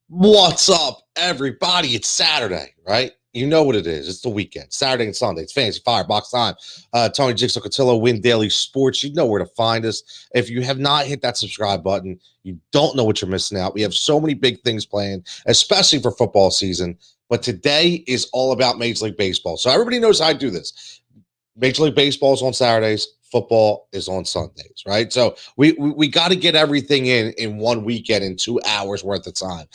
What's up, everybody? It's Saturday, right? You know what it is. It's the weekend. Saturday and Sunday. It's fantasy Firebox time. Tony, Jigsaw, Cutillo, Win Daily Sports. You know where to find us. If you have not hit that subscribe button, you don't know what you're missing out. We have so many big things planned, especially for football season. But today is all about Major League Baseball. So everybody knows how I do this. Major League Baseball is on Saturdays. Football is on Sundays, right? So we got to get everything in one weekend in 2 hours worth of time.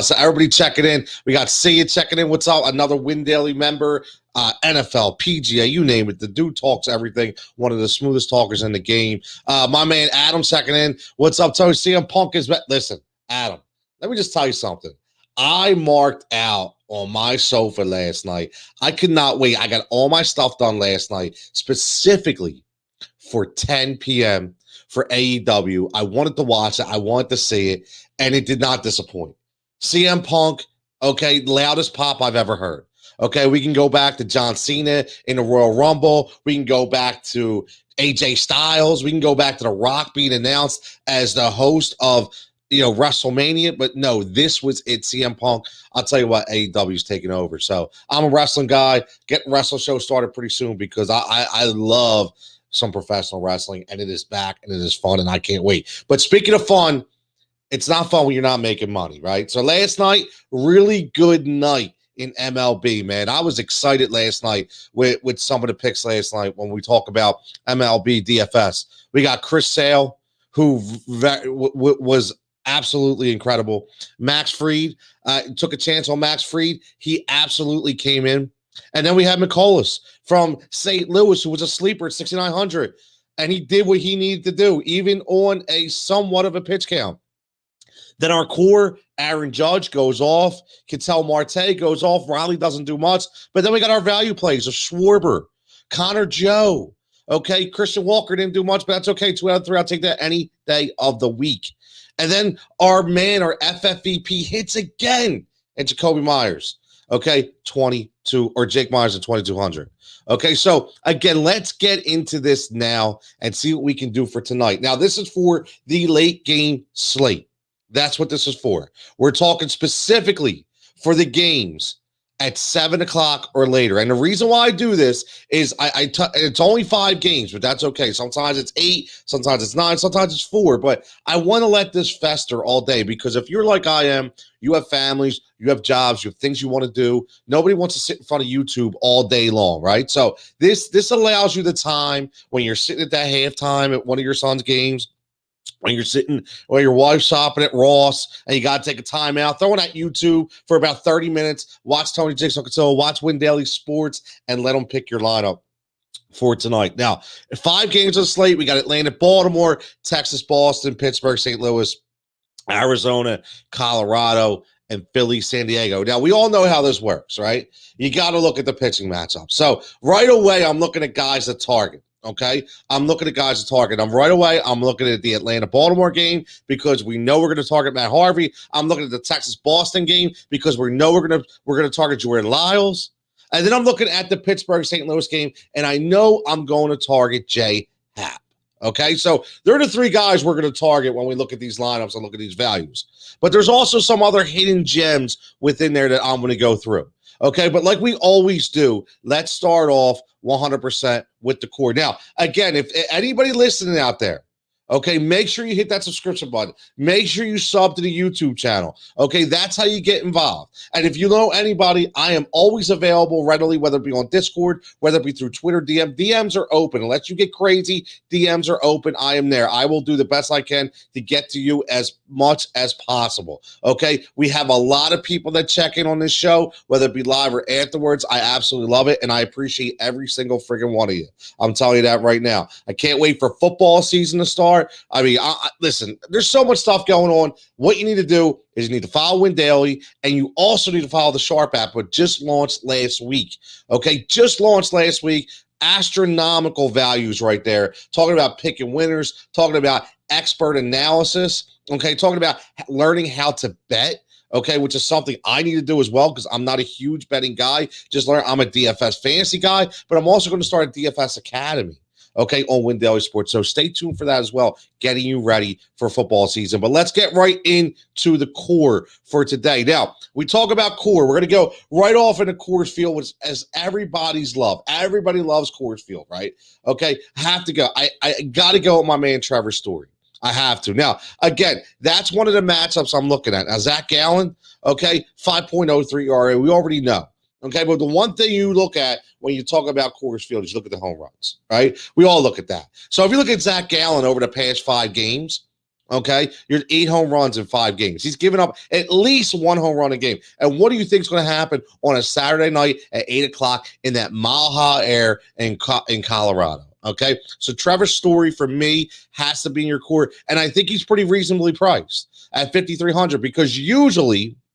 So everybody checking in. We got Sia checking in. What's up? Another Win Daily member. NFL, PGA, you name it. The dude talks everything. One of the smoothest talkers in the game. My man Adam checking in. What's up, Tony? CM Punk is back. Listen, Adam, let me just tell you something. I marked out on my sofa last night. I could not wait. I got all my stuff done last night, specifically for 10 p.m. for AEW. I wanted to watch it. I wanted to see it, and it did not disappoint. CM Punk, okay, loudest pop I've ever heard. Okay, we can go back to John Cena in the Royal Rumble. We can go back to AJ Styles. We can go back to The Rock being announced as the host of WrestleMania, but no, this was it. CM Punk. I'll tell you what, AEW's taking over. So I'm a wrestling guy. Get wrestling show started pretty soon because I love some professional wrestling, and it is back, and it is fun, and I can't wait. But speaking of fun, it's not fun when you're not making money, right? So last night, really good night in MLB, man. I was excited last night with some of the picks last night when we talk about MLB DFS. We got Chris Sale, who was absolutely incredible. Max Fried, took a chance on Max Fried. He absolutely came in. And then we had McCullers from St. Louis, who was a sleeper at 6,900. And he did what he needed to do, even on a somewhat of a pitch count. Then our core, Aaron Judge goes off. Ketel Marte goes off. Riley doesn't do much. But then we got our value plays of Schwarber, Connor Joe. Okay, Christian Walker didn't do much, but that's okay. 2 out of 3. I'll take that any day of the week. And then our FFVP hits again. And Jacoby Myers. Okay, 22, or Jake Myers at 2,200. Okay, so again, let's get into this now and see what we can do for tonight. Now, this is for the late game slate. That's what this is for. We're talking specifically for the games at 7 o'clock or later. And the reason why I do this is it's only 5 games, but that's okay. Sometimes it's 8, sometimes it's 9, sometimes it's 4. But I want to let this fester all day because if you're like I am, you have families, you have jobs, you have things you want to do. Nobody wants to sit in front of YouTube all day long, right? So this allows you the time when you're sitting at that halftime at one of your son's games, when you're sitting or your wife's shopping at Ross and you got to take a time out, throw it at YouTube for about 30 minutes, watch Tony Jigsaw Cutillo, watch Win Daily Sports, and let them pick your lineup for tonight. Now, 5 games on the slate. We got Atlanta, Baltimore, Texas, Boston, Pittsburgh, St. Louis, Arizona, Colorado, and Philly, San Diego. Now, we all know how this works, right? You got to look at the pitching matchup. So right away, I'm looking at guys that target. Okay, I'm looking at guys to target. I'm looking at the Atlanta-Baltimore game because we know we're going to target Matt Harvey. I'm looking at the Texas-Boston game because we know we're going to target Jordan Lyles. And then I'm looking at the Pittsburgh-St. Louis game, and I know I'm going to target Jay Happ. Okay, so they're the three guys we're going to target when we look at these lineups and look at these values. But there's also some other hidden gems within there that I'm going to go through. Okay, but like we always do, let's start off 100% with the core. Now, again, if anybody listening out there, okay, make sure you hit that subscription button. Make sure you sub to the YouTube channel. Okay, that's how you get involved. And if you know anybody, I am always available readily, whether it be on Discord, whether it be through Twitter, DMs are open. Unless you get crazy, DMs are open. I am there. I will do the best I can to get to you as much as possible. Okay, we have a lot of people that check in on this show, whether it be live or afterwards. I absolutely love it, and I appreciate every single friggin' one of you. I'm telling you that right now. I can't wait for football season to start. I mean, listen, there's so much stuff going on. What you need to do is you need to follow Win Daily, and you also need to follow the Sharp app, which just launched last week. Okay, just launched last week. Astronomical values right there. Talking about picking winners, talking about expert analysis, okay, talking about learning how to bet. Okay, which is something I need to do as well because I'm not a huge betting guy. I'm a DFS fantasy guy, but I'm also going to start a DFS Academy. Okay, on Win Daily Sports. So stay tuned for that as well, getting you ready for football season. But let's get right into the core for today. Now, we talk about core. We're going to go right off into Coors Field, which as everybody's love. Everybody loves Coors Field, right? Okay, have to go. I got to go with my man Trevor Story. I have to. Now, again, that's one of the matchups I'm looking at. Now, Zach Gallen, okay, 5.03 ERA. We already know. Okay, but the one thing you look at when you talk about Coors Field is you look at the home runs, right? We all look at that. So if you look at Zach Gallen over the past 5 games, okay, you're 8 home runs in 5 games. He's given up at least 1 home run a game. And what do you think is going to happen on a Saturday night at 8 o'clock in that mile-high air in Colorado? Okay, so Trevor Story for me has to be in your core, and I think he's pretty reasonably priced at 5,300 because usually –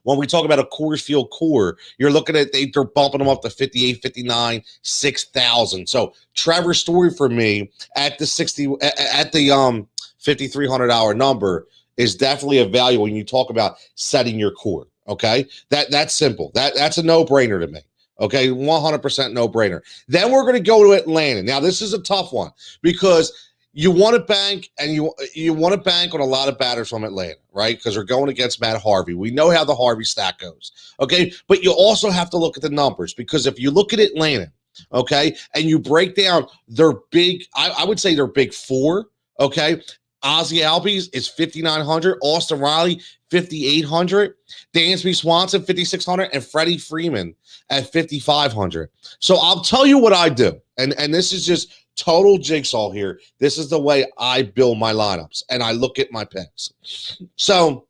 when we talk about a Coors Field core, you're looking at they're bumping them up to 58, 59, 6,000. So Trevor Story for me at the $5,300 number is definitely a value when you talk about setting your core. Okay, that's simple. That's a no-brainer to me. Okay, 100% no-brainer. Then we're going to go to Atlanta. Now this is a tough one because you want to bank, and you want to bank on a lot of batters from Atlanta, right? Because they're going against Matt Harvey. We know how the Harvey stack goes, okay? But you also have to look at the numbers because if you look at Atlanta, okay, and you break down their big, I would say their big 4, okay? Ozzie Albies is 5,900, Austin Riley 5,800, Dansby Swanson 5,600, and Freddie Freeman at 5,500. So I'll tell you what I do, and this is just total jigsaw here. This is the way I build my lineups, and I look at my picks. So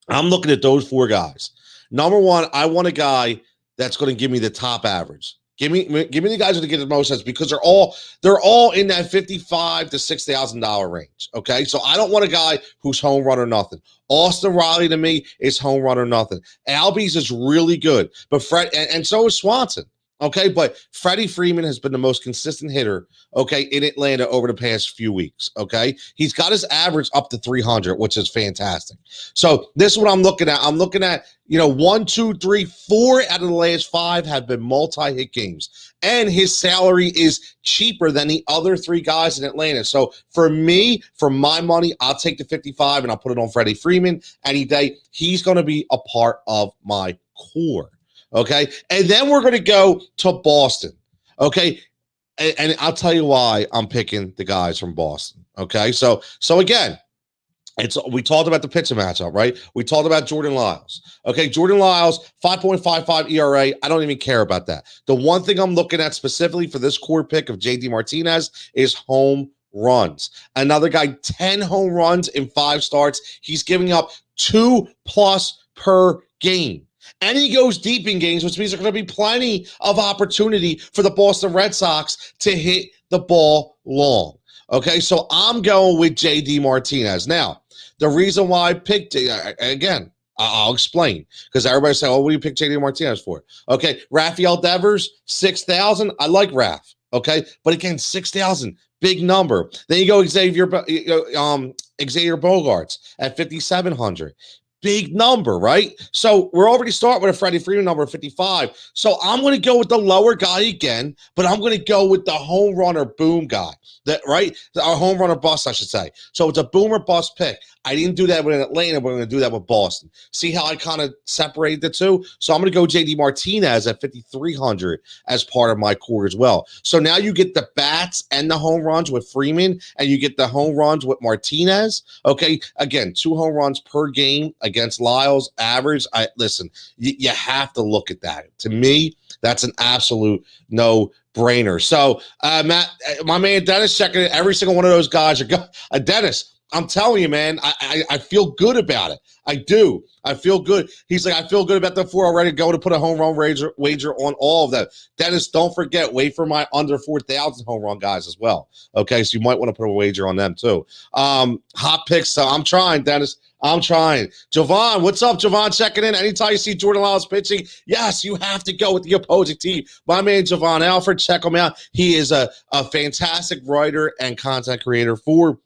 I'm looking at those 4 guys. Number 1, I want a guy that's going to give me the top average. Give me the guys that get the most sense because they're all in that $55,000 to $6,000 range. Okay, so I don't want a guy who's home run or nothing. Austin Riley to me is home run or nothing. Albies is really good, but and so is Swanson. Okay, but Freddie Freeman has been the most consistent hitter, okay, in Atlanta over the past few weeks, okay? He's got his average up to 300, which is fantastic. So this is what I'm looking at. I'm looking at, 1, 2, 3, 4 out of the last 5 have been multi-hit games. And his salary is cheaper than the other 3 guys in Atlanta. So for me, for my money, I'll take the 55 and I'll put it on Freddie Freeman any day. He's going to be a part of my core. Okay, and then we're going to go to Boston. Okay, and I'll tell you why I'm picking the guys from Boston. Okay, so again, we talked about the pitching matchup, right? We talked about Jordan Lyles. Okay, Jordan Lyles, 5.55 ERA. I don't even care about that. The one thing I'm looking at specifically for this core pick of JD Martinez is home runs. Another guy, 10 home runs in 5 starts. He's giving up 2+ per game. And he goes deep in games, which means there's going to be plenty of opportunity for the Boston Red Sox to hit the ball long. Okay, so I'm going with JD Martinez. Now, the reason why I picked it, again, I'll explain, because everybody's saying, oh, what do you pick JD Martinez for? Okay, Rafael Devers, 6,000. I like Raf. Okay, but again, 6,000, big number. Then you go Xavier Bogarts at 5,700. Big number, right? So we're already starting with a Freddie Freeman number of 55. So I'm going to go with the lower guy again, but I'm going to go with the home run or boom guy. That right? Our home run or bust, I should say. So it's a boom or bust pick. I didn't do that with Atlanta, but I'm going to do that with Boston. See how I kind of separated the two? So I'm going to go JD Martinez at 5,300 as part of my core as well. So now you get the bats and the home runs with Freeman, and you get the home runs with Martinez. Okay, again, 2 home runs per game against Lyles, average. Listen, you have to look at that. To me, that's an absolute no-brainer. So, Matt, my man Dennis checking in. Every single one of those guys are going. Dennis, I'm telling you, man, I feel good about it. I do. I feel good. He's like, I feel good about the 4 already. Going to put a home run wager on all of them. Dennis, don't forget, wait for my under 4,000 home run guys as well. Okay, so you might want to put a wager on them too. Hot picks. So I'm trying, Dennis. I'm trying. Javon, what's up, Javon? Checking in. Anytime you see Jordan Lyles pitching, yes, you have to go with the opposing team. My man, Javon Alfred, check him out. He is a fantastic writer and content creator for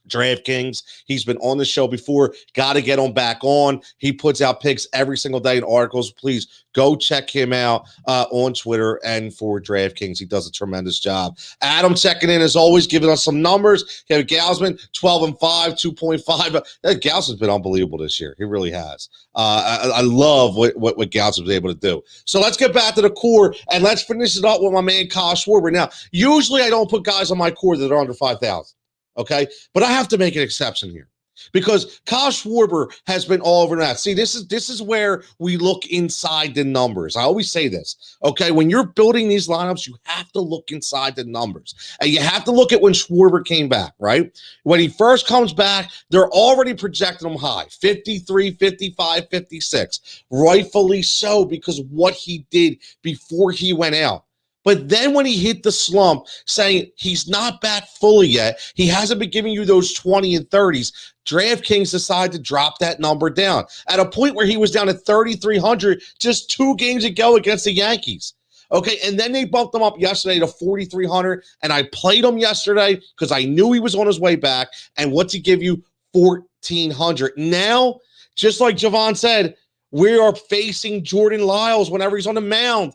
DraftKings. He's been on the show before. Got to get him back on. He puts out picks every single day in articles. Please go check him out on Twitter and for DraftKings. He does a tremendous job. Adam checking in as always, giving us some numbers. Kevin Gausman, 12-5, 2.5. Gausman's been unbelievable this year. He really has. I love what Gausman was able to do. So let's get back to the core and let's finish it up with my man Kyle Schwarber. Now, usually I don't put guys on my core that are under 5,000. Okay, but I have to make an exception here because Kyle Schwarber has been all over that. See, this is where we look inside the numbers. I always say this. Okay, when you're building these lineups, you have to look inside the numbers, and you have to look at when Schwarber came back. Right, when he first comes back, they're already projecting him high, 53, 55, 56, rightfully so because what he did before he went out. But then when he hit the slump, saying he's not back fully yet, he hasn't been giving you those 20 and 30s, DraftKings decided to drop that number down at a point where he was down at 3,300 just 2 games ago against the Yankees. Okay, and then they bumped him up yesterday to 4,300, and I played him yesterday because I knew he was on his way back, and what's he give you? 1,400. Now, just like Javon said, we are facing Jordan Lyles whenever he's on the mound.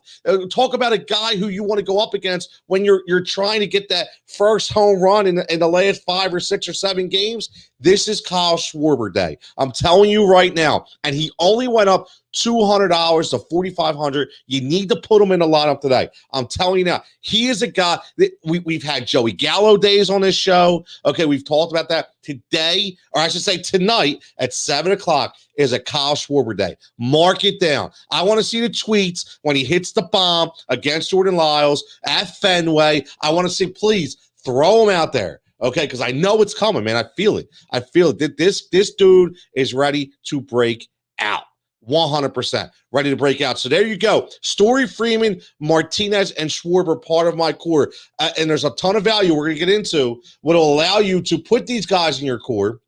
Talk about a guy who you want to go up against when you're trying to get that first home run in the last 5 or 6 or 7 games. This is Kyle Schwarber day. I'm telling you right now. And he only went up $200 to 4,500. You need to put him in the lineup today. I'm telling you now, he is a guy that we've had Joey Gallo days on this show. Okay, we've talked about that today, or I should say tonight at 7 o'clock is a Kyle Schwarber day. Mark it down. I want to see the tweets when he hits the bomb against Jordan Lyles at Fenway. I want to see, please throw him out there. Okay, because I know it's coming, man. I feel it. I feel it. This dude is ready to break out. 100% ready to break out. So there you go. Story, Freeman, Martinez, and Schwarber, part of my core. And there's a ton of value we're going to get into what will allow you to put these guys in your core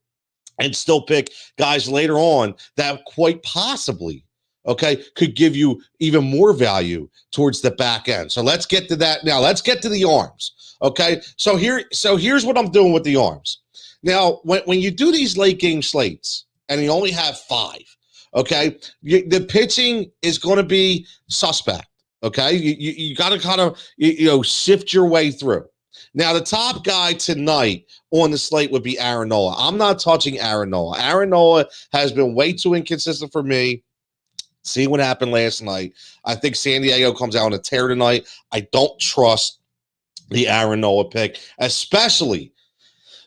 and still pick guys later on that quite possibly, okay, could give you even more value towards the back end. So let's get to that now. Let's get to the arms. Okay, so here's what I'm doing with the arms. Now, when you do these late game slates and you only have 5, okay, the pitching is going to be suspect. Okay, you got to kind of sift your way through. Now, the top guy tonight on the slate would be Aaron Nola. I'm not touching Aaron Nola. Aaron Nola has been way too inconsistent for me. See what happened last night. I think San Diego comes out on a tear tonight. I don't trust the Aaron Nola pick, especially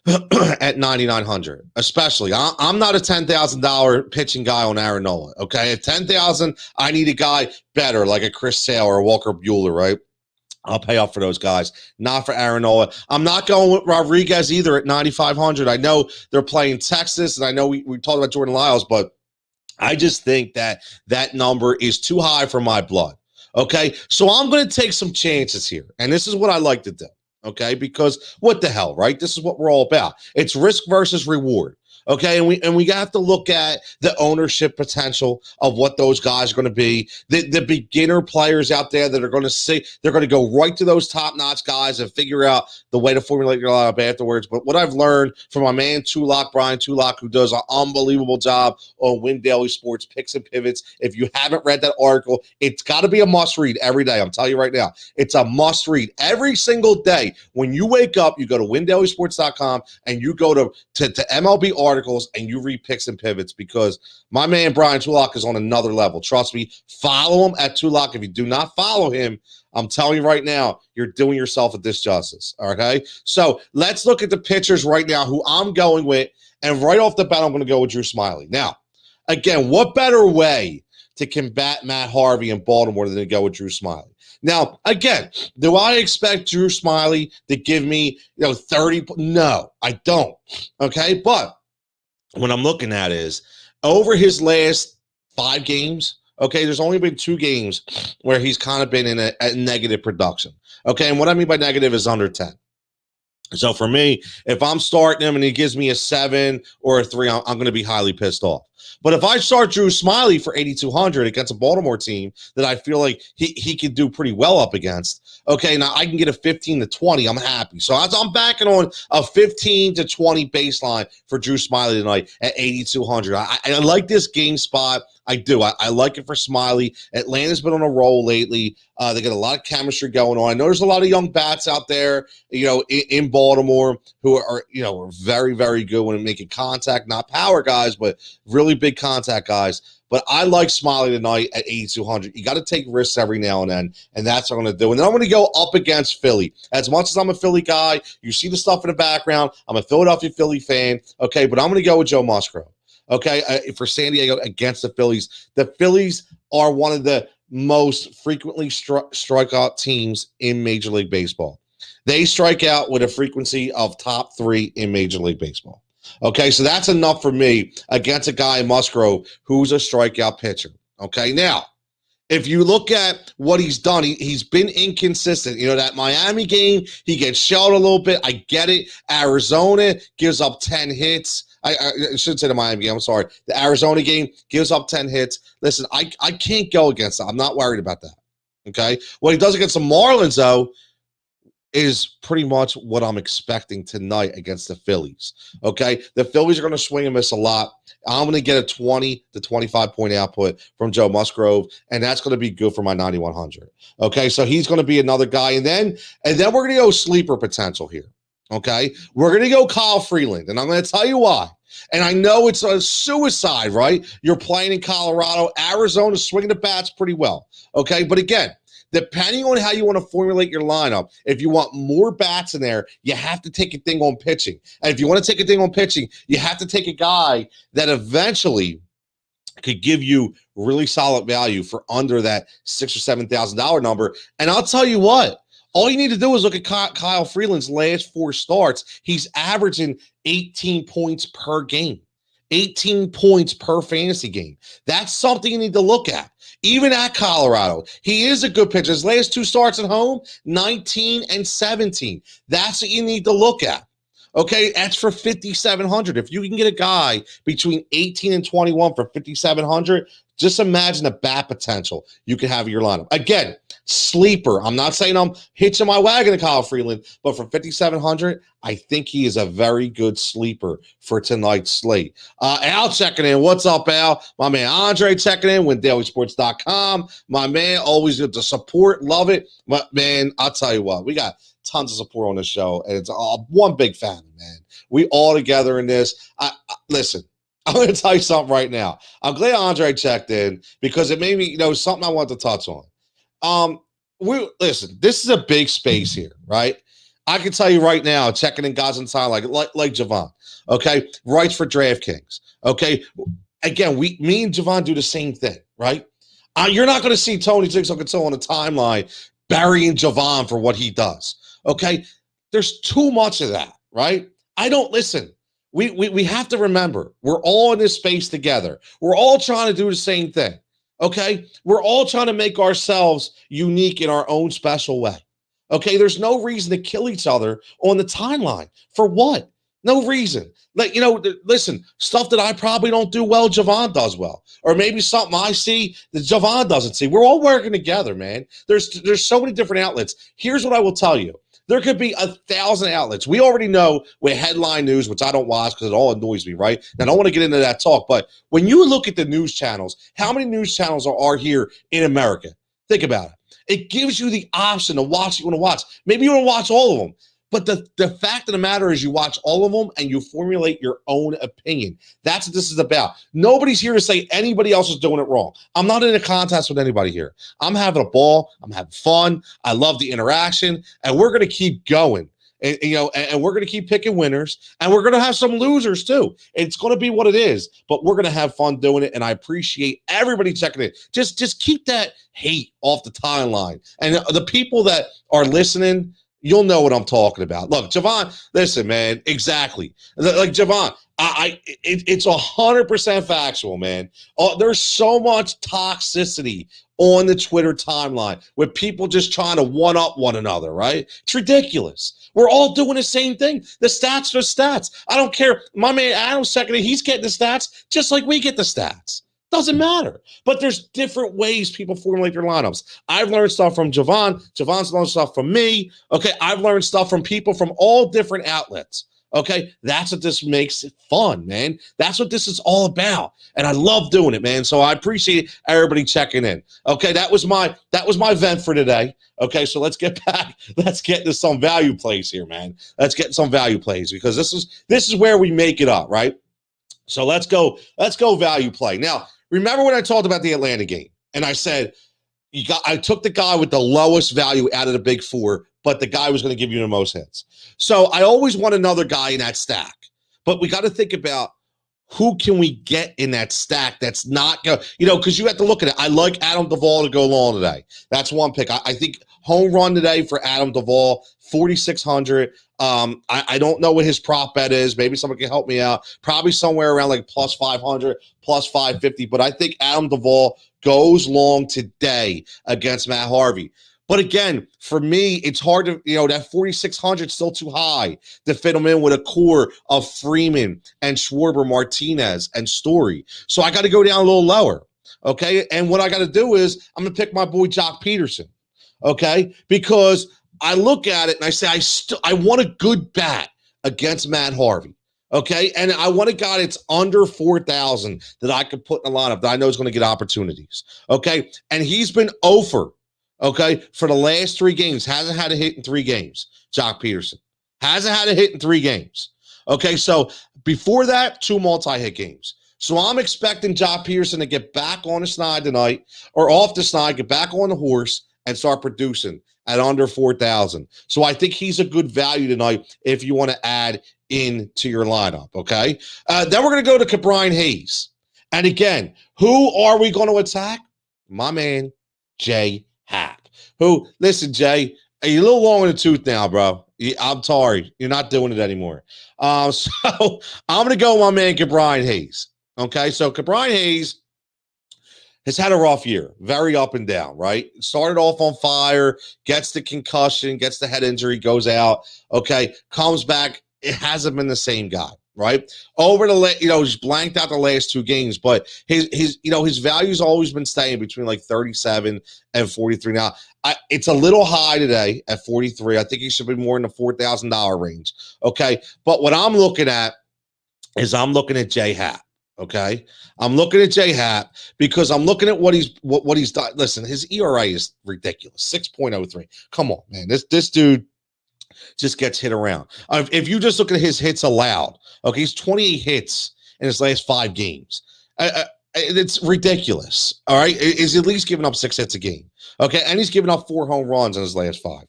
at 9,900. Especially, I'm not a $10,000 pitching guy on Aaron Nola. Okay, at 10,000, I need a guy better, like a Chris Sale or a Walker Buehler, right? I'll pay up for those guys, not for Aaron Nola. I'm not going with Rodriguez either at 9,500. I know they're playing Texas, and I know we talked about Jordan Lyles, but I just think that number is too high for my blood. Okay, so I'm going to take some chances here, and this is what I like to do, okay, because what the hell, right? This is what we're all about. It's risk versus reward, Okay, and we have to look at the ownership potential of what those guys are going to be. The beginner players out there that are going to see, they're going to go right to those top-notch guys and figure out the way to formulate your lineup afterwards. But what I've learned from my man Brian Tullock, who does an unbelievable job on Win Daily Sports Picks and Pivots. If you haven't read that article, it's got to be a must-read every day. I'm telling you right now, it's a must-read every single day. When you wake up, you go to windailysports.com and you go to MLB articles and you read Picks and Pivots, because my man Brian Tullock is on another level. Trust me, follow him at Tullock. If you do not follow him, I'm telling you right now, you're doing yourself a disjustice. Okay, so let's look at the pitchers right now who I'm going with, and right off the bat, I'm going to go with Drew Smiley. Now, again, what better way to combat Matt Harvey in Baltimore than to go with Drew Smiley? Now, again, do I expect Drew Smiley to give me 30? No, I don't. Okay, but what I'm looking at is over his last 5 games, okay, there's only been 2 games where he's kind of been in a negative production. Okay, and what I mean by negative is under 10. So for me, if I'm starting him and he gives me a 7 or a 3, I'm going to be highly pissed off. But if I start Drew Smiley for 8,200 against a Baltimore team that I feel like he could do pretty well up against, okay, now I can get a 15 to 20. I'm happy. So I'm backing on a 15 to 20 baseline for Drew Smiley tonight at 8,200. I like this game spot. I do. I like it for Smiley. Atlanta's been on a roll lately. They got a lot of chemistry going on. I know there's a lot of young bats out there, in Baltimore who are very, very good when making contact, not power guys, but really big contact guys. But I like Smiley tonight at 8,200. You got to take risks every now and then, and that's what I'm going to do. And then I'm going to go up against Philly. As much as I'm a Philly guy, you see the stuff in the background. I'm a Philadelphia Philly fan, okay, but I'm going to go with Joe Musgrove. Okay, for San Diego against the Phillies. The Phillies are one of the most frequently strikeout teams in Major League Baseball. They strike out with a frequency of top 3 in Major League Baseball. Okay, so that's enough for me against a guy in Musgrove who's a strikeout pitcher. Okay, now, if you look at what he's done, he's been inconsistent. That Miami game, he gets shelled a little bit. I get it. Arizona gives up 10 hits. I shouldn't say the Miami game. I'm sorry. The Arizona game gives up 10 hits. Listen, I can't go against that. I'm not worried about that. Okay? What he does against the Marlins, though, is pretty much what I'm expecting tonight against the Phillies. Okay? The Phillies are going to swing and miss a lot. I'm going to get a 20 to 25 point output from Joe Musgrove, and that's going to be good for my 9,100. Okay? So he's going to be another guy. And then we're going to go sleeper potential here. Okay, we're going to go Kyle Freeland, and I'm going to tell you why. And I know it's a suicide, right? You're playing in Colorado. Arizona's swinging the bats pretty well. Okay, but again, depending on how you want to formulate your lineup, if you want more bats in there, you have to take a thing on pitching. And if you want to take a thing on pitching, you have to take a guy that eventually could give you really solid value for under that $6,000 or $7,000 number. And I'll tell you what. All you need to do is look at Kyle Freeland's last 4 starts. He's averaging 18 points per game, 18 points per fantasy game. That's something you need to look at. Even at Colorado, he is a good pitcher. His last 2 starts at home, 19 and 17. That's what you need to look at. Okay, that's for 5,700. If you can get a guy between 18 and 21 for 5,700, just imagine the bat potential you can have in your lineup. Again, sleeper. I'm not saying I'm hitching my wagon to Kyle Freeland, but for 5,700, I think he is a very good sleeper for tonight's slate. Al checking in. What's up, Al? My man Andre checking in, windailysports.com. My man, always good to support. Love it. But, man, I'll tell you what, we got tons of support on this show, and it's all one big family, man. We all together in this. Listen, I'm going to tell you something right now. I'm glad Andre checked in because it made me, something I want to touch on. Listen, this is a big space here, right? I can tell you right now, checking in guys inside like Javon, okay? Writes for DraftKings, okay? Again, me and Javon do the same thing, right? You're not going to see Tony Jigsaw Cutillo on the timeline burying Javon for what he does, okay? There's too much of that, right? I don't listen. We have to remember, we're all in this space together. We're all trying to do the same thing, okay? We're all trying to make ourselves unique in our own special way, okay? There's no reason to kill each other on the timeline. For what? No reason. Like, listen, stuff that I probably don't do well, Javon does well. Or maybe something I see that Javon doesn't see. We're all working together, man. There's so many different outlets. Here's what I will tell you. There could be 1,000 outlets. We already know with headline news, which I don't watch because it all annoys me, right? And I don't want to get into that talk. But when you look at the news channels, how many news channels are here in America? Think about it. It gives you the option to watch what you want to watch. Maybe you want to watch all of them. But the fact of the matter is you watch all of them and you formulate your own opinion. That's what this is about. Nobody's here to say anybody else is doing it wrong. I'm not in a contest with anybody here. I'm having a ball. I'm having fun. I love the interaction. And we're going to keep going. And we're going to keep picking winners. And we're going to have some losers too. It's going to be what it is. But we're going to have fun doing it. And I appreciate everybody checking it. Just keep that hate off the timeline. And the people that are listening, you'll know what I'm talking about. Look, Javon, listen, man, exactly. Like Javon, it's 100% factual, man. There's so much toxicity on the Twitter timeline with people just trying to one-up one another, right? It's ridiculous. We're all doing the same thing. The stats are stats. I don't care. My man Adam's second, he's getting the stats just like we get the stats. Doesn't matter. But there's different ways people formulate their lineups. I've learned stuff from Javon. Javon's learned stuff from me. Okay, I've learned stuff from people from all different outlets. Okay, that's what this makes it fun, man. That's what this is all about. And I love doing it, man. So I appreciate everybody checking in. Okay, that was my vent for today. Okay, so let's get back. Let's get to some value plays here, man. Let's get some value plays because this is where we make it up, right? So let's go value play. Now, remember when I talked about the Atlanta game and I said I took the guy with the lowest value out of the big four, but the guy was going to give you the most hits. So I always want another guy in that stack, but we got to think about who can we get in that stack that's not going, because you have to look at it. I like Adam Duvall to go long today. That's one pick. I think home run today for Adam Duvall, 4,600. I don't know what his prop bet is. Maybe someone can help me out. Probably somewhere around like plus 500, plus 550. But I think Adam Duvall goes long today against Matt Harvey. But again, for me, it's hard to, that 4,600 is still too high to fit him in with a core of Freeman and Schwarber, Martinez, and Story. So I got to go down a little lower. Okay. And what I got to do is I'm going to pick my boy Jock Peterson. Okay. Because I look at it and I say, I want a good bat against Matt Harvey. Okay. And I want a guy that's under 4,000 that I could put in a lineup that I know is going to get opportunities. Okay. And he's been over, okay, for the last 3 games. Hasn't had a hit in 3 games. Jock Peterson hasn't had a hit in 3 games. Okay. So before that, 2 multi-hit games. So I'm expecting Jock Peterson to get back on the snide tonight or off the snide, get back on the horse and start producing at under 4,000. So I think he's a good value tonight if you want to add into your lineup, okay? Then we're going to go to Ke'Bryan Hayes. And again, who are we going to attack? My man, J Happ. Who, listen, Jay, you're a little long in the tooth now, bro. I'm sorry. You're not doing it anymore. So I'm going to go with my man, Ke'Bryan Hayes. Okay, so Ke'Bryan Hayes has had a rough year, very up and down, right? Started off on fire, gets the concussion, gets the head injury, goes out, okay, comes back. It hasn't been the same guy, right? Over the, he's blanked out the last 2 games, but his value's always been staying between like 37 and 43. Now, it's a little high today at 43. I think he should be more in the $4,000 range, okay? But what I'm looking at is I'm looking at J Happ. Okay, I'm looking at J Happ because I'm looking at what he's done. Listen, his ERA is ridiculous, 6.03. Come on, man. This dude just gets hit around. If you just look at his hits allowed, okay, he's 28 hits in his last 5 games. It's ridiculous. All right, he's at least giving up 6 hits a game. Okay, and he's given up 4 home runs in his last 5.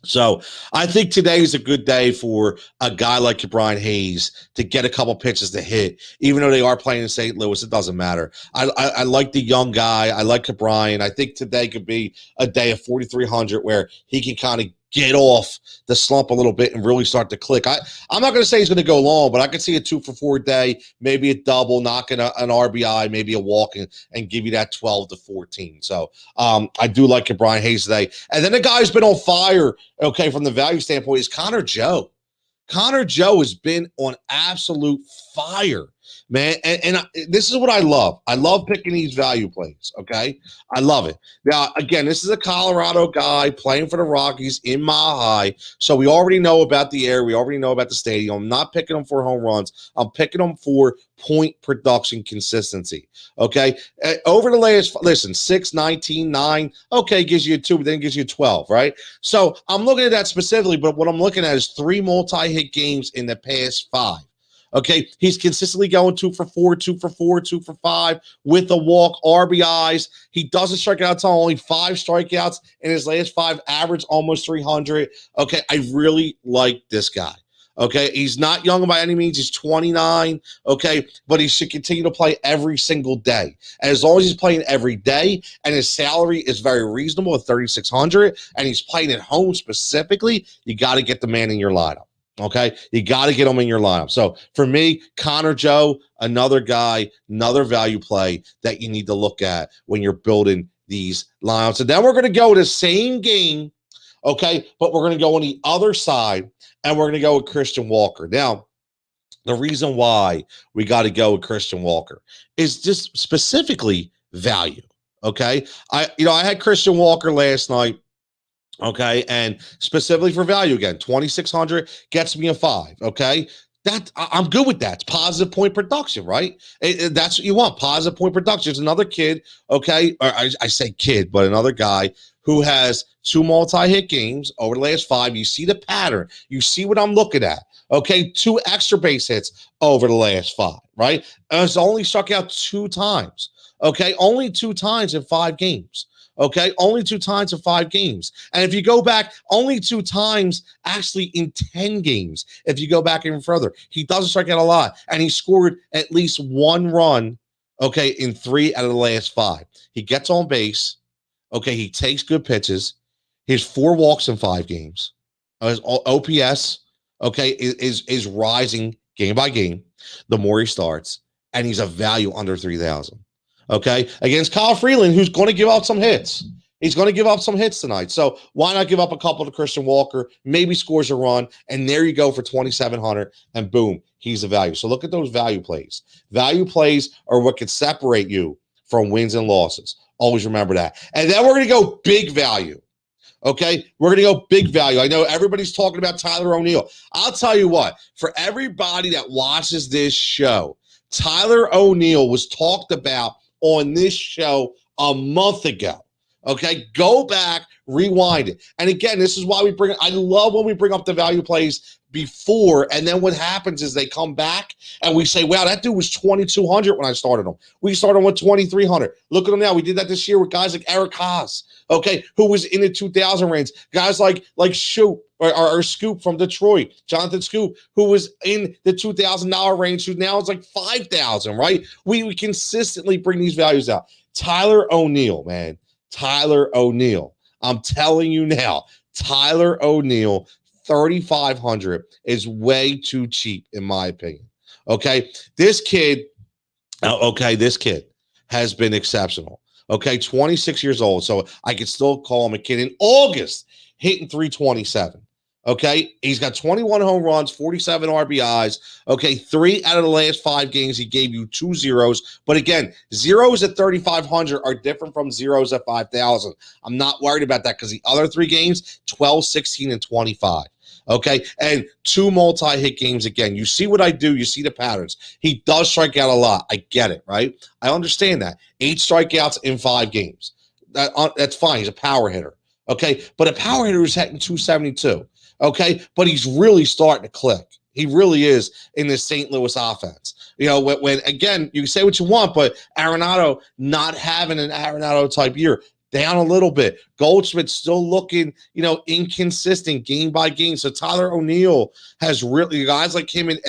So I think today is a good day for a guy like Ke'Bryan Hayes to get a couple pitches to hit, even though they are playing in St. Louis. It doesn't matter. I like the young guy. I like Ke'Bryan. I think today could be a day of 4,300 where he can kind of get off the slump a little bit and really start to click. I'm not going to say he's going to go long, but I could see a 2-for-4 day, maybe a double, knocking an RBI, maybe a walk, and give you that 12 to 14. So I do like Ke'Bryan Hayes today. And then the guy who's been on fire, okay, from the value standpoint is Connor Joe. Connor Joe has been on absolute fire, man. And this is what I love. I love picking these value plays, okay? I love it. Now, again, this is a Colorado guy playing for the Rockies in Mile High, so we already know about the area. We already know about the stadium. I'm not picking them for home runs. I'm picking them for point production consistency, okay? Over the last, listen, 6, 19, 9, okay, gives you a 2, but then gives you 12, right? So I'm looking at that specifically, but what I'm looking at is 3 multi-hit games in the past 5. Okay, he's consistently going 2 for 4, 2 for 4, 2 for 5 with a walk, RBIs. He doesn't strike out until only 5 strikeouts in his last 5, average almost 300. Okay, I really like this guy. Okay, he's not young by any means. He's 29. Okay, but he should continue to play every single day. And as long as he's playing every day, and his salary is very reasonable at $3,600, and he's playing at home specifically, you got to get the man in your lineup. Okay, you got to get him in your lineup. So for me, Connor Joe, another guy, another value play that you need to look at when you're building these lineups. And then we're going to go to the same game, okay, but we're going to go on the other side, and we're going to go with Christian Walker. Now, the reason why we got to go with Christian Walker is just specifically value. Okay, I had Christian Walker last night. Okay, and specifically for value again, 2,600 gets me a 5. Okay, I'm good with that. It's positive point production, right? That's what you want. Positive point production. There's another kid. Okay, or I say kid, but another guy who has 2 multi-hit games over the last 5. You see the pattern. You see what I'm looking at. Okay, 2 extra base hits over the last 5. Right? And it's only struck out 2 times. Okay, only 2 times in 5 games. Okay, only 2 times in 5 games. And if you go back, only 2 times actually in 10 games. If you go back even further, he doesn't strike out a lot. And he scored at least 1 run, okay, in 3 out of the last 5. He gets on base. Okay, he takes good pitches. He has 4 walks in 5 games. His OPS, okay, is rising game by game the more he starts. And he's a value under 3,000. Okay, against Kyle Freeland, who's going to give up some hits. He's going to give up some hits tonight. So why not give up a couple to Christian Walker? Maybe scores a run, and there you go for 2,700, and boom, he's a value. So look at those value plays. Value plays are what can separate you from wins and losses. Always remember that. And then we're going to go big value. Okay, we're going to go big value. I know everybody's talking about Tyler O'Neill. I'll tell you what, for everybody that watches this show, Tyler O'Neill was talked about on this show a month ago. Okay, go back, rewind it. And again, this is why I love when we bring up the value plays before, and then what happens is they come back and we say, wow, that dude was 2,200 when I started him. We started him with 2,300. Look at him now. We did that this year with guys like Eric Haas, okay, who was in the 2,000 range. Guys like Shoop or Scoop from Detroit, Jonathan Scoop, who was in the $2,000 range, who now is like 5,000, right? We consistently bring these values out. Tyler O'Neill, man. Tyler O'Neill. I'm telling you now, Tyler O'Neill, 3,500 is way too cheap, in my opinion. Okay, this kid has been exceptional. Okay, 26 years old, so I could still call him a kid. In August, hitting 327. Okay, he's got 21 home runs, 47 RBIs. Okay, 3 out of the last 5 games, he gave you 2 zeros. But again, zeros at 3,500 are different from zeros at 5,000. I'm not worried about that because the other 3 games, 12, 16, and 25. Okay, and 2 multi-hit games again. You see what I do. You see the patterns. He does strike out a lot. I get it, right? I understand that. 8 strikeouts in 5 games. That's fine. He's a power hitter. Okay, but a power hitter is hitting 272. Okay, but he's really starting to click. He really is in this St. Louis offense. You know, when again, you can say what you want, but Arenado not having an Arenado type year, down a little bit. Goldschmidt's still looking, inconsistent game by game. So Tyler O'Neill has really, guys like him, and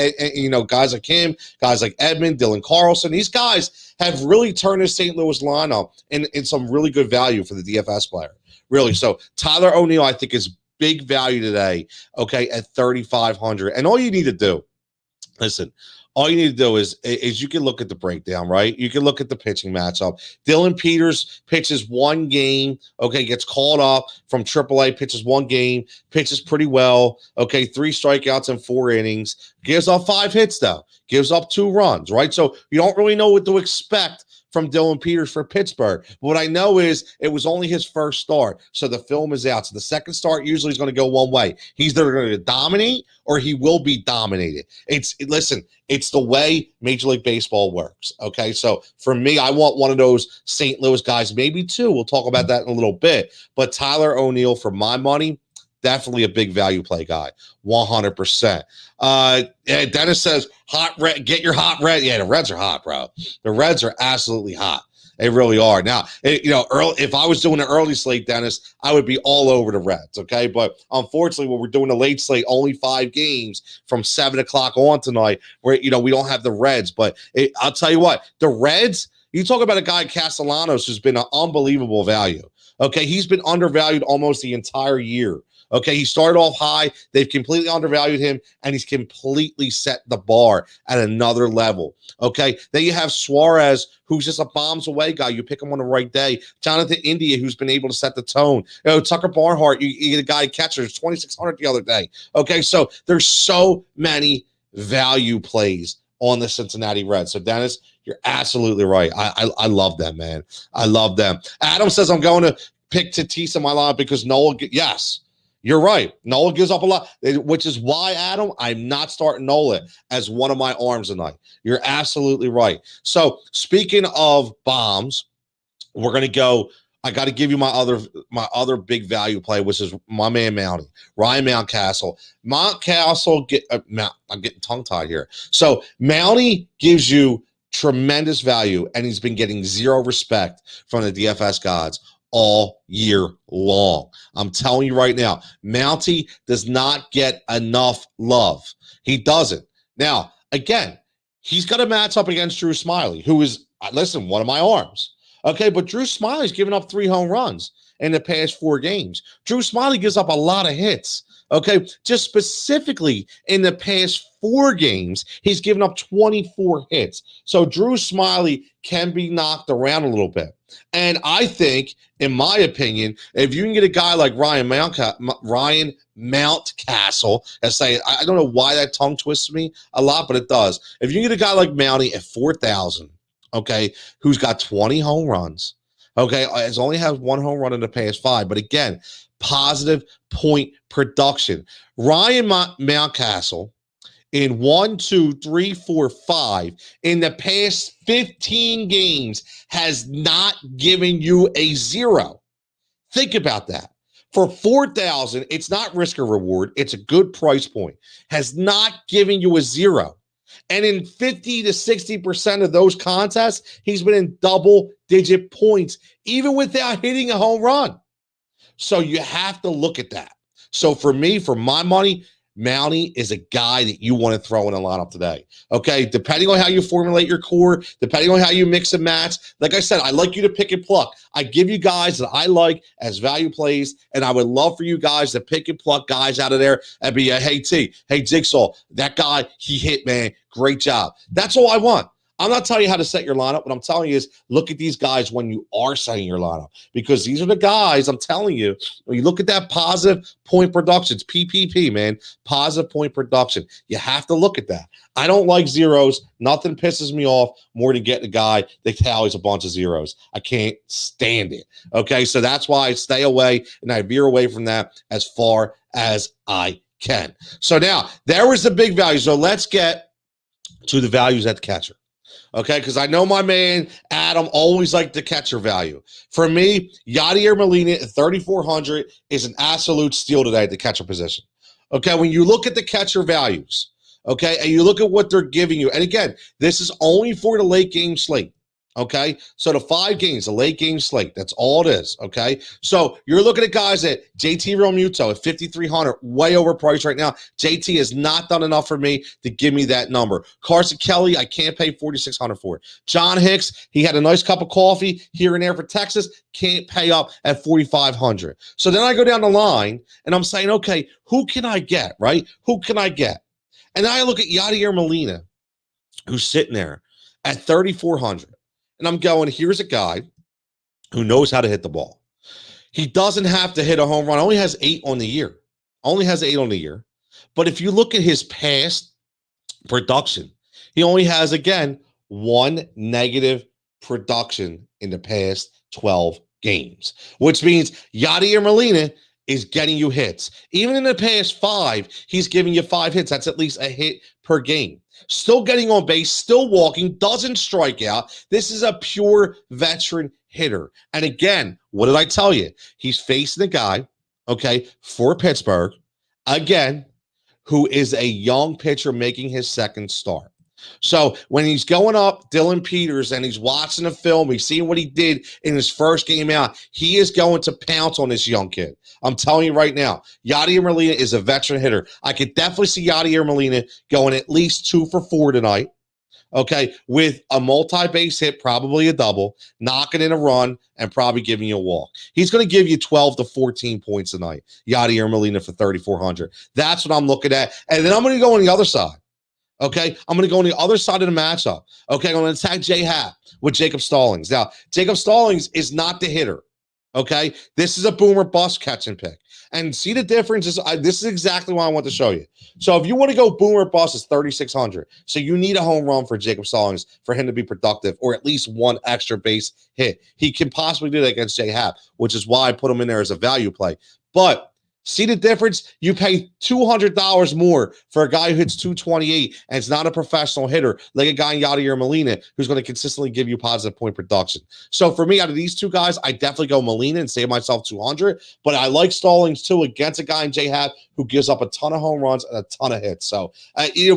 guys like him, guys like Edman, Dylan Carlson, these guys have really turned this St. Louis lineup in some really good value for the DFS player. Really. So Tyler O'Neill, I think, is big value today, okay, at 3,500. And all you need to do, Listen, all you need to do is you can look at the breakdown, right? You can look at the pitching matchup. Dylan Peters pitches one game, okay, gets called up from AAA, pitches one game, pitches pretty well, okay, 3 strikeouts in 4 innings, gives up 5 hits, though, gives up 2 runs, right? So you don't really know what to expect from Dylan Peters for Pittsburgh. What I know is it was only his first start, so the film is out. So the second start usually is going to go one way. He's either going to dominate or he will be dominated. Listen, it's the way Major League Baseball works, okay? So for me, I want one of those St. Louis guys, maybe 2. We'll talk about that in a little bit. But Tyler O'Neill, for my money, definitely a big value play guy, 100%. Dennis says, hot red, get your hot red. Yeah, the Reds are hot, bro. The Reds are absolutely hot. They really are. Now, if I was doing an early slate, Dennis, I would be all over the Reds, okay? But unfortunately, when we're doing a late slate, only 5 games from 7 o'clock on tonight, where, we don't have the Reds. But I'll tell you what, the Reds, you talk about a guy, Castellanos, who's been an unbelievable value, okay? He's been undervalued almost the entire year. Okay, he started off high. They've completely undervalued him, and he's completely set the bar at another level. Okay, then you have Suarez, who's just a bombs away guy. You pick him on the right day. Jonathan India, who's been able to set the tone. Tucker Barnhart, you get a guy catcher, 2,600 the other day. Okay, so there's so many value plays on the Cincinnati Reds. So, Dennis, you're absolutely right. I love them, man. I love them. Adam says, I'm going to pick Tatis in my lineup because Nola, yes. You're right. Nola gives up a lot, which is why, Adam, I'm not starting Nola as one of my arms tonight. You're absolutely right. So speaking of bombs, we're going to go. I got to give you my other big value play, which is my man Mountie, Ryan Mountcastle. I'm getting tongue-tied here. So Mountie gives you tremendous value, and he's been getting zero respect from the DFS gods all year long. I'm telling you right now, Mountie does not get enough love. He doesn't. Now, again, he's got to match up against Drew Smiley, who is, listen, one of my arms. Okay, but Drew Smiley's given up 3 home runs in the past 4 games. Drew Smiley gives up a lot of hits. Okay, just specifically in the past 4 games, he's given up 24 hits. So Drew Smiley can be knocked around a little bit. And I think, in my opinion, if you can get a guy like Ryan Mountcastle, I don't know why that tongue twists me a lot, but it does. If you can get a guy like Mountie at 4,000, okay, who's got 20 home runs, okay, has only had 1 home run in the past 5, but again, positive point production. Ryan Mountcastle in 1, 2, 3, 4, 5 in the past 15 games has not given you a 0. Think about that. For 4,000, it's not risk or reward. It's a good price point. Has not given you a 0. And in 50 to 60% of those contests, he's been in double-digit points, even without hitting a home run. So you have to look at that. So for me, for my money, Mountie is a guy that you want to throw in a lineup today. Okay, depending on how you formulate your core, depending on how you mix and match. Like I said, I like you to pick and pluck. I give you guys that I like as value plays, and I would love for you guys to pick and pluck guys out of there and be hey Jigsaw, that guy, he hit, man. Great job. That's all I want. I'm not telling you how to set your lineup. What I'm telling you is look at these guys when you are setting your lineup, because these are the guys, I'm telling you, when you look at that positive point production, it's PPP, man, positive point production. You have to look at that. I don't like zeros. Nothing pisses me off more than getting a guy that tallies a bunch of zeros. I can't stand it. Okay, so that's why I stay away and I veer away from that as far as I can. So now, there was the big value. So let's get to the values at the catcher. Okay, because I know my man Adam always liked the catcher value. For me, Yadier Molina at 3,400 is an absolute steal today at the catcher position. Okay, when you look at the catcher values, okay, and you look at what they're giving you, and again, this is only for the late game slate. Okay, so the 5 games, the late game slate, that's all it is. Okay, so you're looking at guys at JT Realmuto at 5,300, way overpriced right now. JT has not done enough for me to give me that number. Carson Kelly, I can't pay 4,600 for it. John Hicks, he had a nice cup of coffee here and there for Texas, can't pay up at 4,500. So then I go down the line and I'm saying, okay, who can I get, right? Who can I get? And then I look at Yadier Molina, who's sitting there at 3,400. And I'm going, here's a guy who knows how to hit the ball. He doesn't have to hit a home run. Only has 8 on the year. But if you look at his past production, he only has, again, 1 negative production in the past 12 games, which means Yadier Molina is getting you hits. Even in the past 5, he's giving you 5 hits. That's at least a hit per game. Still getting on base, still walking, doesn't strike out. This is a pure veteran hitter. And again, what did I tell you? He's facing a guy, okay, for Pittsburgh, again, who is a young pitcher making his second start. So when he's going up Dylan Peterson and he's watching the film, he's seeing what he did in his first game out, he is going to pounce on this young kid. I'm telling you right now, Yadier Molina is a veteran hitter. I could definitely see Yadier Molina going at least 2 for 4 tonight, okay, with a multi-base hit, probably a double, knocking in a run, and probably giving you a walk. He's going to give you 12 to 14 points tonight, Yadier Molina for 3,400. That's what I'm looking at. And then I'm going to go on the other side. Okay, I'm going to go on the other side of the matchup. Okay, I'm going to attack J-Happ with Jacob Stallings. Now, Jacob Stallings is not the hitter. Okay, this is a boomer bust catch and pick. And see the difference is this is exactly what I want to show you. So if you want to go boomer bust, it's 3,600. So you need a home run for Jacob Stallings for him to be productive, or at least 1 extra base hit. He can possibly do that against J-Happ, which is why I put him in there as a value play. But see the difference? You pay $200 more for a guy who hits 228 and it's not a professional hitter like a guy in Yadier Molina who's going to consistently give you positive point production. So for me, out of these 2 guys, I definitely go Molina and save myself 200. But I like Stallings too against a guy in J-Happ who gives up a ton of home runs and a ton of hits. So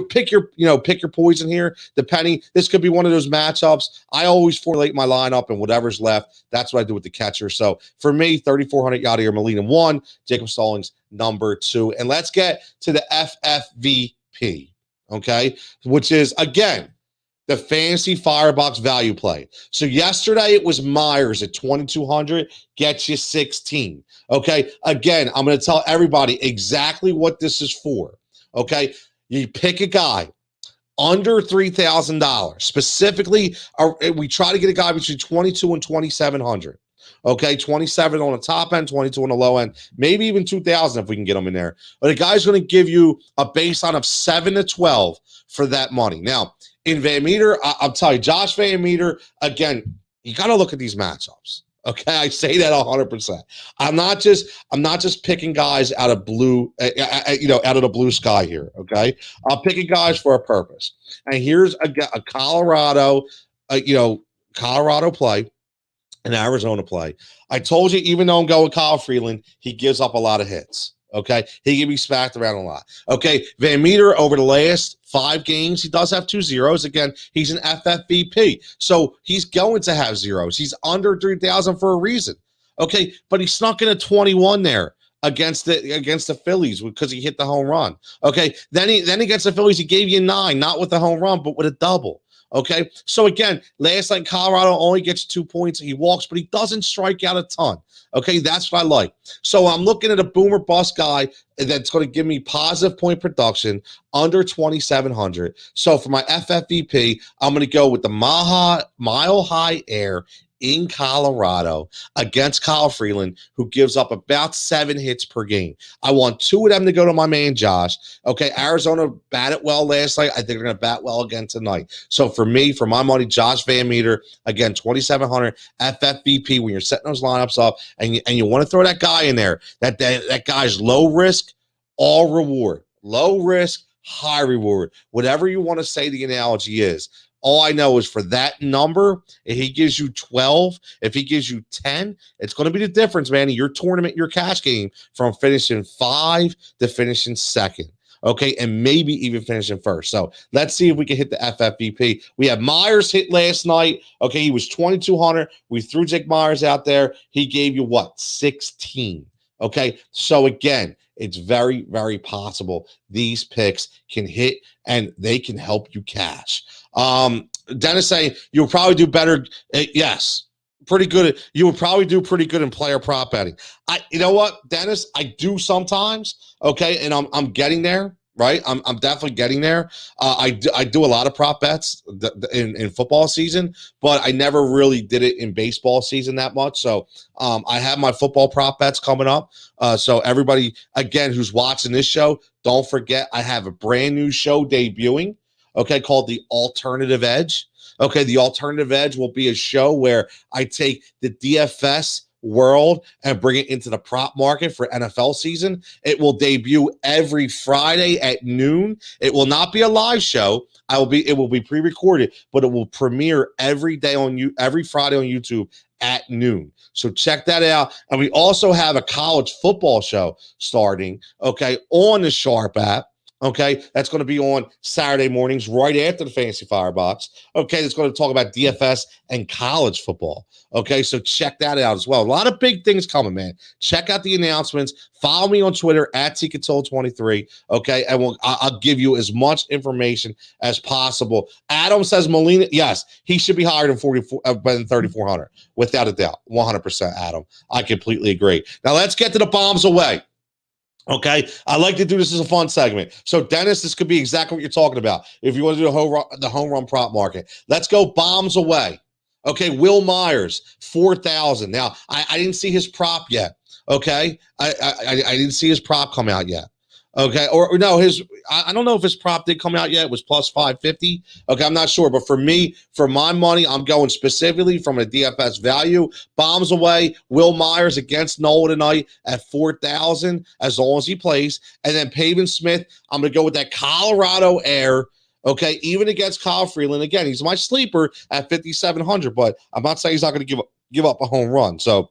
pick your poison here. Depending, this could be one of those matchups. I always formulate my lineup and whatever's left. That's what I do with the catcher. So for me, 3,400 Yadier Molina 1, Jacob Stallings number 2. And let's get to the FFVP, okay, which is, again, the fantasy Firebox value play. So yesterday it was Myers at 2,200, gets you 16. Okay, again, I'm going to tell everybody exactly what this is for. Okay, you pick a guy under $3,000. Specifically, we try to get a guy between 22 and 2,700. Okay, 27 on the top end, 22 on the low end, maybe even 2,000 if we can get them in there. But a guy's going to give you a baseline of 7 to 12 for that money. Now, in Van Meter, I'll tell you, Josh Van Meter, again, you got to look at these matchups. Okay, I say that 100%. I'm not just picking guys out of blue, out of the blue sky here. Okay, I'm picking guys for a purpose. And here's a Colorado, Colorado play. An Arizona play. I told you, even though I'm going Kyle Freeland, he gives up a lot of hits. Okay, he can be smacked around a lot. Okay, Van Meter over the last 5 games, he does have 2 zeros. Again, he's an FFVP, so he's going to have zeros. He's under 3,000 for a reason. Okay, but he snuck in a 21 there against the Phillies because he hit the home run. Okay, then against the Phillies, he gave you 9, not with the home run, but with a double. Okay, so again, last night Colorado only gets 2 points. He walks, but he doesn't strike out a ton. Okay, that's what I like. So I'm looking at a boomer bust guy that's going to give me positive point production under 2,700. So for my FFVP, I'm going to go with the Mile High Air in Colorado against Kyle Freeland, who gives up about 7 hits per game. I want 2 of them to go to my man Josh. Okay, Arizona batted well last night. I think they're going to bat well again tonight. So for me, for my money, Josh Van Meter, again, 2,700 FFVP when you're setting those lineups up, and you want to throw that guy in there. That guy's low risk, all reward. Low risk, high reward. Whatever you want to say the analogy is. All I know is for that number, if he gives you 12, if he gives you 10, it's going to be the difference, man, in your tournament, your cash game from finishing 5 to finishing 2nd. Okay, and maybe even finishing 1st. So let's see if we can hit the FFVP. We have Myers hit last night. Okay, he was 2,200. We threw Jake Myers out there. He gave you what? 16. Okay, so again, it's very, very possible these picks can hit and they can help you cash. Dennis saying you'll probably do better. Yes, pretty good. You would probably do pretty good in player prop betting. You know what, Dennis? I do sometimes. Okay, and I'm getting there. right? I'm definitely getting there. I do a lot of prop bets in football season, but I never really did it in baseball season that much. So I have my football prop bets coming up. So everybody, again, who's watching this show, don't forget I have a brand new show debuting, okay, called The Alternative Edge. Okay, The Alternative Edge will be a show where I take the DFS world and bring it into the prop market for NFL season. It will debut every Friday at noon. It will not be a live show. It will be pre-recorded, but it will premiere every Friday on YouTube at noon. So check that out. And we also have a college football show starting, okay, on the Sharp app. Okay, that's going to be on Saturday mornings right after the Fantasy Firebox. Okay, it's going to talk about DFS and college football. Okay, so check that out as well. A lot of big things coming, man. Check out the announcements. Follow me on Twitter at Cutillo23. Okay, and I'll give you as much information as possible. Adam says Molina, yes, he should be higher than 3,400, without a doubt. 100%, Adam. I completely agree. Now let's get to the bombs away. Okay, I like to do this as a fun segment. So, Dennis, this could be exactly what you're talking about. If you want to do the home run prop market, let's go bombs away. Okay, Will Myers, 4,000. Now, I didn't see his prop yet. Okay, I didn't see his prop come out yet. Okay, or no, I don't know if his prop did come out yet. It was plus 550. Okay, I'm not sure. But for me, for my money, I'm going specifically from a DFS value. Bombs away, Will Myers against Nola tonight at 4,000, as long as he plays. And then Pavin Smith, I'm going to go with that Colorado Air. Okay, even against Kyle Freeland. Again, he's my sleeper at 5,700, but I'm not saying he's not going to give up a home run. So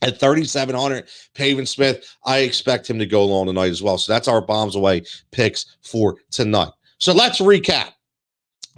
at 3,700, Pavin Smith, I expect him to go long tonight as well. So that's our bombs away picks for tonight. So let's recap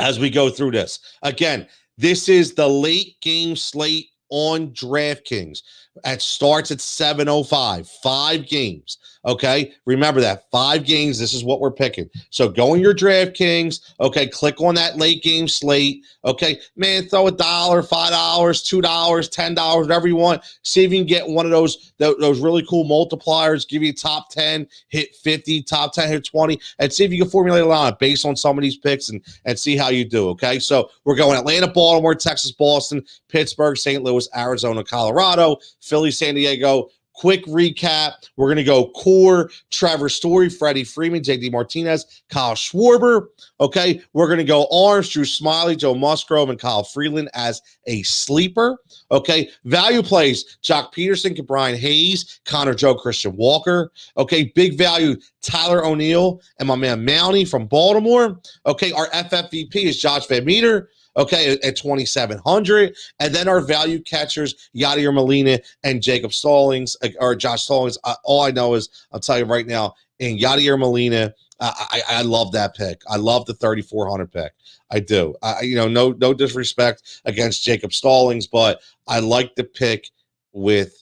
as we go through this. Again, this is the late game slate on DraftKings. It starts at 7:05, 5 games. Okay, remember that 5 games. This is what we're picking. So go in your DraftKings. Okay, click on that late game slate. Okay, man, throw $1, $5, $2, $10, whatever you want. See if you can get one of those really cool multipliers. Give you top 10, hit 50, top 10, hit 20, and see if you can formulate a line based on some of these picks and see how you do. Okay, so we're going Atlanta, Baltimore, Texas, Boston, Pittsburgh, St. Louis, Arizona, Colorado, Philly, San Diego. Quick recap. We're going to go Core, Trevor Story, Freddie Freeman, JD Martinez, Kyle Schwarber. Okay. We're going to go Orange, Drew Smiley, Joe Musgrove, and Kyle Freeland as a sleeper. Okay. Value plays, Jock Peterson, Brian Hayes, Connor Joe, Christian Walker. Okay. Big value, Tyler O'Neill and my man Mounty from Baltimore. Okay. Our FFVP is Josh Van Meter. Okay, at 2,700. And then our value catchers, Yadier Molina and Jacob Stallings, or Josh Stallings. All I know is, I'll tell you right now, in Yadier Molina, I love that pick. I love the 3,400 pick. I do. No disrespect against Jacob Stallings, but I like the pick with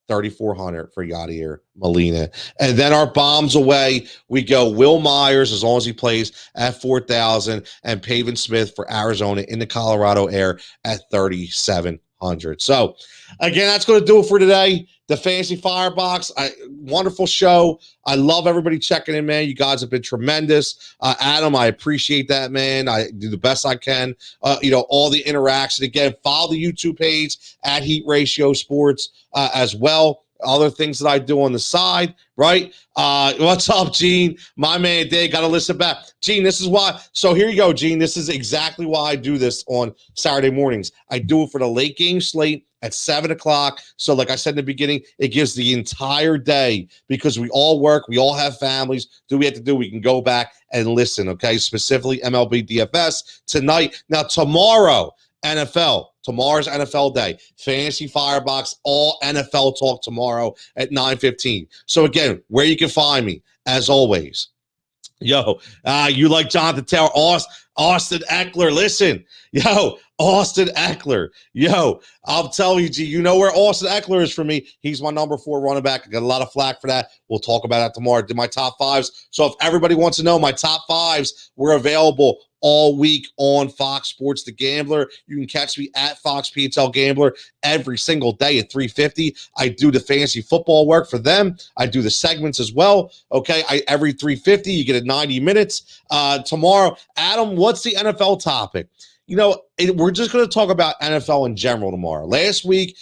3,400 for Yadier Molina. And then our bombs away, we go Will Myers, as long as he plays, at 4,000, and Pavin Smith for Arizona in the Colorado Air at 3,700. So, again, that's going to do it for today. The Fantasy Firebox, wonderful show. I love everybody checking in, man. You guys have been tremendous. Adam, I appreciate that, man. I do the best I can. All the interaction. Again, follow the YouTube page at Heat Ratio Sports as well. Other things that I do on the side, right? What's up, Gene? My man, Dave, got to listen back. Gene, this is why. So here you go, Gene. This is exactly why I do this on Saturday mornings. I do it for the late game slate at 7 o'clock. So like I said in the beginning, it gives the entire day because we all work. We all have families. Do we have to do? We can go back and listen, okay? Specifically MLB DFS tonight. Now, tomorrow, NFL. Tomorrow's NFL day. Fantasy Firebox, all NFL talk tomorrow at 9:15. So again, where you can find me, as always. You like Jonathan Taylor, Austin Eckler. Listen, Austin Eckler. I'll tell you, G, you know where Austin Eckler is for me. He's my number 4 running back. I got a lot of flack for that. We'll talk about that tomorrow. I did my top 5s. So if everybody wants to know, my top 5s were available all week on Fox Sports The Gambler. You can catch me at Fox PHL Gambler every single day at 3:50. I do the fantasy football work for them. I do the segments as well. Okay, every 3:50, you get 90 minutes. Tomorrow, Adam, what's the NFL topic? We're just going to talk about NFL in general tomorrow. Last week,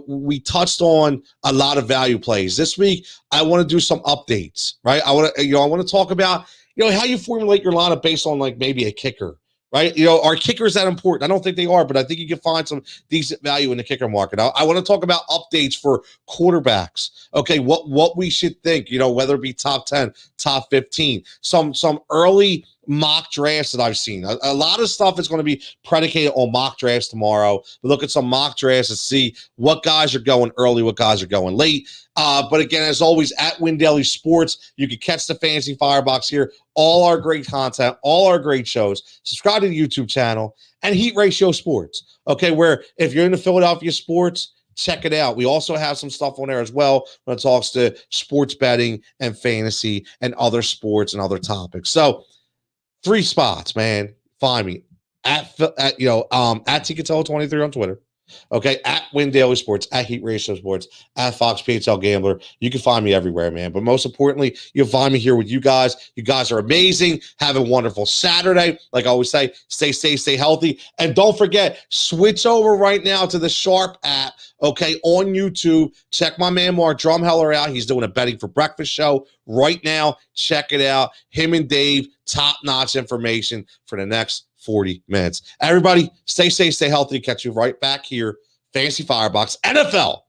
we touched on a lot of value plays. This week, I want to do some updates, right? I want to talk about, how you formulate your lineup based on like maybe a kicker, right? Are kickers that important? I don't think they are, but I think you can find some decent value in the kicker market. I want to talk about updates for quarterbacks. Okay, what we should think, whether it be top 10, top 15, some early mock drafts that I've seen. A lot of stuff is going to be predicated on mock drafts tomorrow. We look at some mock drafts and see what guys are going early, what guys are going late. But again, as always, at Win Daily Sports, you can catch the Fantasy Firebox here. All our great content, all our great shows. Subscribe to the YouTube channel and Heat Ratio Sports. Okay, where if you're into Philadelphia sports, check it out. We also have some stuff on there as well when it talks to sports betting and fantasy and other sports and other topics. So 3 spots, man. Find me at Cutillo 23 on Twitter. Okay, at Win Daily Sports, at Heat Ratio Sports, at Fox PHL Gambler. You can find me everywhere, man. But most importantly, you'll find me here with you guys. You guys are amazing. Have a wonderful Saturday. Like I always say, stay safe, stay healthy. And don't forget, switch over right now to the Sharp app, okay, on YouTube. Check my man Mark Drumheller out. He's doing a betting for breakfast show right now. Check it out. Him and Dave, top-notch information for the next 40 minutes. Everybody, stay safe, stay healthy. Catch you right back here. Fantasy Firebox NFL